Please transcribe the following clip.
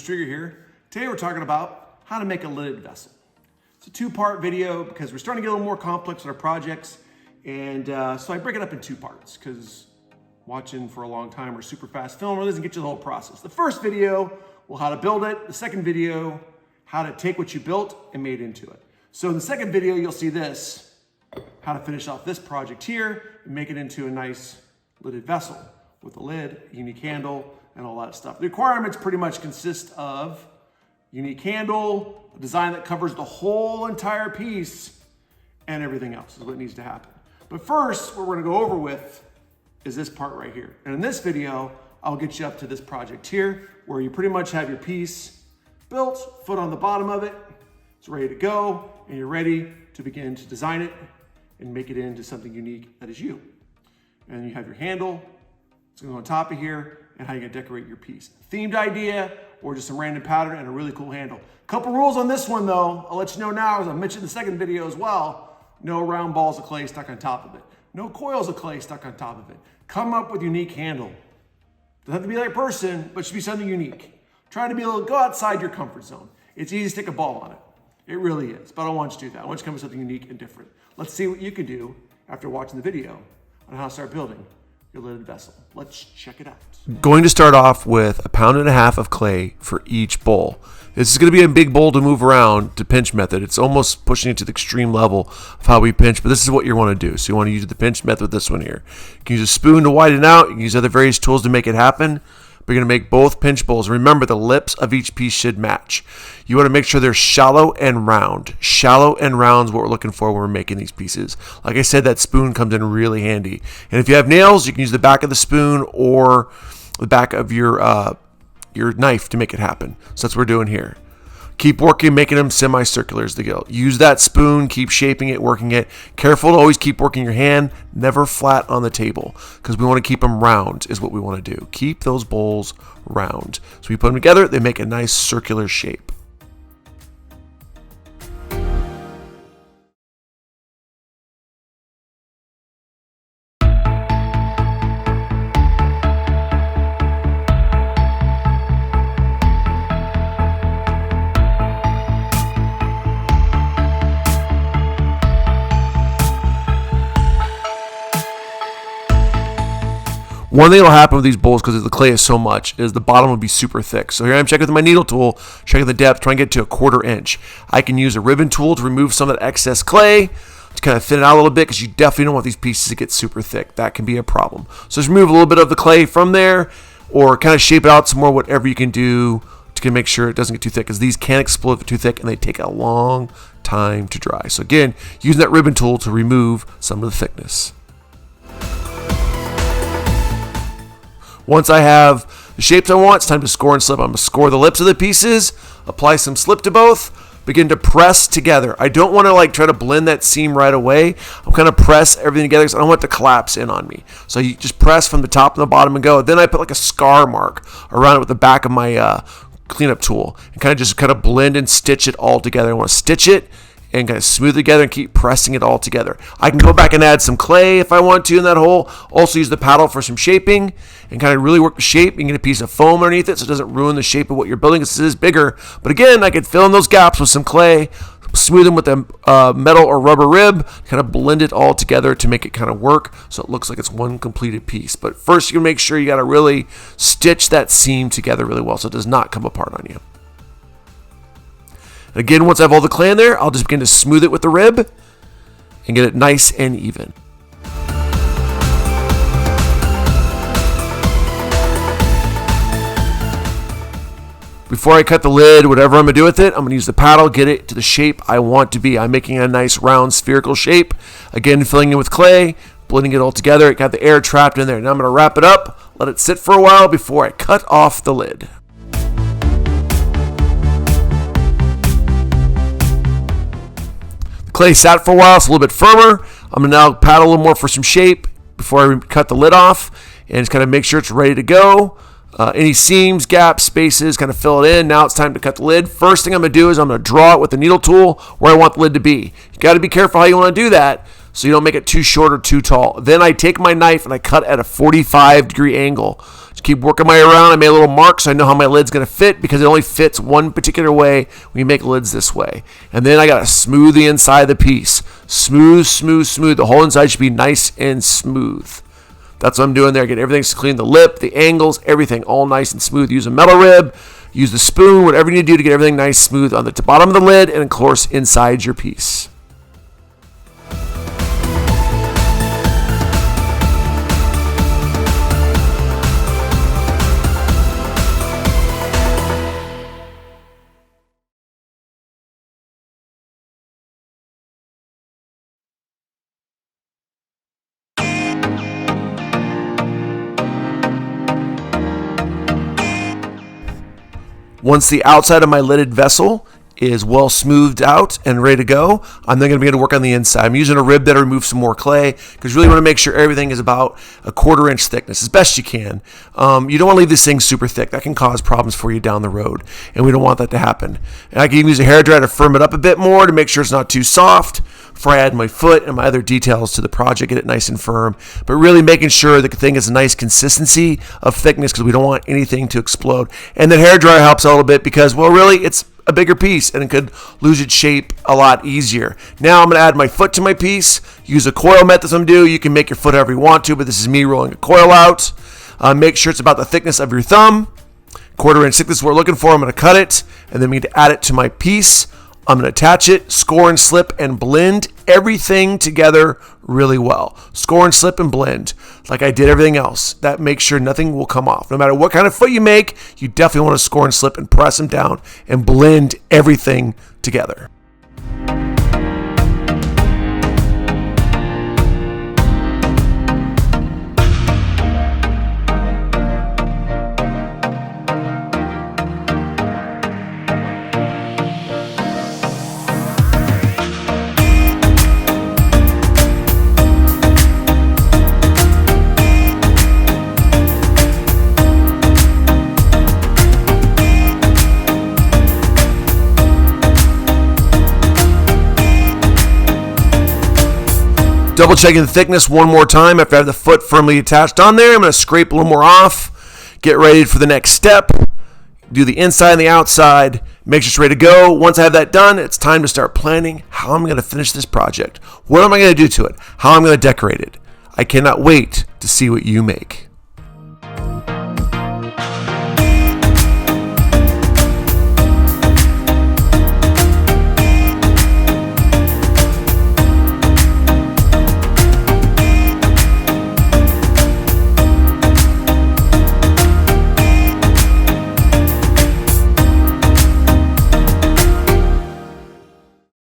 Strieger here. Today we're talking about how to make a lidded vessel. It's a two-part video because we're starting to get a little more complex in our projects, and so I break it up in two parts because watching for a long time or super fast film really doesn't get you the whole process. The first video, well, how to build it. The second video, how to take what you built and made into it. So in the second video, you'll see this, how to finish off this project here and make it into a nice lidded vessel with a lid, unique handle, and all that stuff. The requirements pretty much consist of unique handle, a design that covers the whole entire piece, and everything else is what needs to happen. But first, what we're gonna go over with is this part right here. And in this video, I'll get you up to this project here, where you pretty much have your piece built, foot on the bottom of it, it's ready to go, and you're ready to begin to design it and make it into something unique that is you. And you have your handle, it's gonna go on top of here, and how you're gonna decorate your piece. Themed idea, or just some random pattern and a really cool handle. Couple rules on this one though, I'll let you know now, as I mentioned in the second video as well, no round balls of clay stuck on top of it. No coils of clay stuck on top of it. Come up with unique handle. Doesn't have to be the right person, but it should be something unique. Try to be able to go outside your comfort zone. It's easy to stick a ball on it. It really is, but I don't want you to do that. I want you to come with something unique and different. Let's see what you can do after watching the video on how to start building your lidded vessel. Let's check it out. Going to start off with 1.5 pounds of clay for each bowl. This is going to be a big bowl to move around to pinch method. It's almost pushing it to the extreme level of how we pinch, but this is what you want to do. So you want to use the pinch method with this one here. You can use a spoon to widen it out. You can use other various tools to make it happen. We're going to make both pinch bowls. Remember, the lips of each piece should match. You want to make sure they're shallow and round. Shallow and round is what we're looking for when we're making these pieces. Like I said, that spoon comes in really handy. And if you have nails, you can use the back of the spoon or the back of your knife to make it happen. So that's what we're doing here. Keep working, making them semicircular is the goal. Use that spoon, keep shaping it, working it. Careful to always keep working your hand, never flat on the table, because we want to keep them round is what we want to do. Keep those bowls round. So we put them together, they make a nice circular shape. One thing that'll happen with these bowls, because the clay is so much, is the bottom will be super thick. So here I'm checking with my needle tool, checking the depth, trying to get to 1/4 inch. I can use a ribbon tool to remove some of that excess clay, to kind of thin it out a little bit, because you definitely don't want these pieces to get super thick. That can be a problem. So just remove a little bit of the clay from there, or kind of shape it out some more, whatever you can do to make sure it doesn't get too thick, because these can explode if they're too thick, and they take a long time to dry. So again, using that ribbon tool to remove some of the thickness. Once I have the shapes I want, it's time to score and slip. I'm going to score the lips of the pieces, apply some slip to both, begin to press together. I don't want to try to blend that seam right away. I'm kind of press everything together because I don't want it to collapse in on me. So you just press from the top and the bottom and go. Then I put a scar mark around it with the back of my cleanup tool and kind of blend and stitch it all together. I want to stitch it and kind of smooth it together and keep pressing it all together. I can go back and add some clay if I want to in that hole. Also use the paddle for some shaping and kind of really work the shape. You can get a piece of foam underneath it so it doesn't ruin the shape of what you're building, because it is bigger. But again, I could fill in those gaps with some clay, smooth them with a metal or rubber rib, kind of blend it all together to make it kind of work so it looks like it's one completed piece. But first, you can make sure you got to really stitch that seam together really well so it does not come apart on you. Again, once I have all the clay in there, I'll just begin to smooth it with the rib and get it nice and even. Before I cut the lid, whatever I'm going to do with it, I'm going to use the paddle, get it to the shape I want to be. I'm making a nice round spherical shape. Again, filling it with clay, blending it all together. It got the air trapped in there. Now I'm going to wrap it up, let it sit for a while before I cut off the lid. Clay sat for a while, it's a little bit firmer. I'm going to now paddle a little more for some shape before I cut the lid off and just kind of make sure it's ready to go. Any seams, gaps, spaces, kind of fill it in. Now it's time to cut the lid. First thing I'm going to do is I'm going to draw it with the needle tool where I want the lid to be. You got to be careful how you want to do that so you don't make it too short or too tall. Then I take my knife and I cut at a 45-degree angle. Just keep working my way around. I made a little mark so I know how my lid's going to fit, because it only fits one particular way when you make lids this way. And then I got to smooth the inside of the piece. Smooth, smooth, smooth. The whole inside should be nice and smooth. That's what I'm doing there. Get everything clean, the lip, the angles, everything all nice and smooth. Use a metal rib, use the spoon, whatever you need to do to get everything nice, smooth on the bottom of the lid and, of course, inside your piece. Once the outside of my lidded vessel is well smoothed out and ready to go, I'm then going to begin to work on the inside. I'm using a rib that to remove some more clay, because you really want to make sure everything is about a 1/4 inch thickness as best you can. You don't want to leave this thing super thick. That can cause problems for you down the road, and we don't want that to happen. And I can use a hairdryer to firm it up a bit more to make sure it's not too soft before I add my foot and my other details to the project, get it nice and firm. But really making sure the thing has a nice consistency of thickness, because we don't want anything to explode. And the hairdryer helps out a little bit because, well, really, it's a bigger piece and it could lose its shape a lot easier. Now I'm going to add my foot to my piece. Use a coil method I'm doing. You can make your foot however you want to, but this is me rolling a coil out. Make sure it's about the thickness of your thumb. 1/4 inch thickness is what we're looking for. I'm going to cut it, and then we need to add it to my piece. I'm going to attach it, score and slip, and blend everything together really well. Score and slip and blend like I did everything else. That makes sure nothing will come off. No matter what kind of foot you make, you definitely want to score and slip and press them down and blend everything together. Double checking the thickness one more time after I have the foot firmly attached on there. I'm going to scrape a little more off. Get ready for the next step. Do the inside and the outside. Make sure it's ready to go. Once I have that done, it's time to start planning how I'm going to finish this project. What am I going to do to it? How I'm going to decorate it. I cannot wait to see what you make.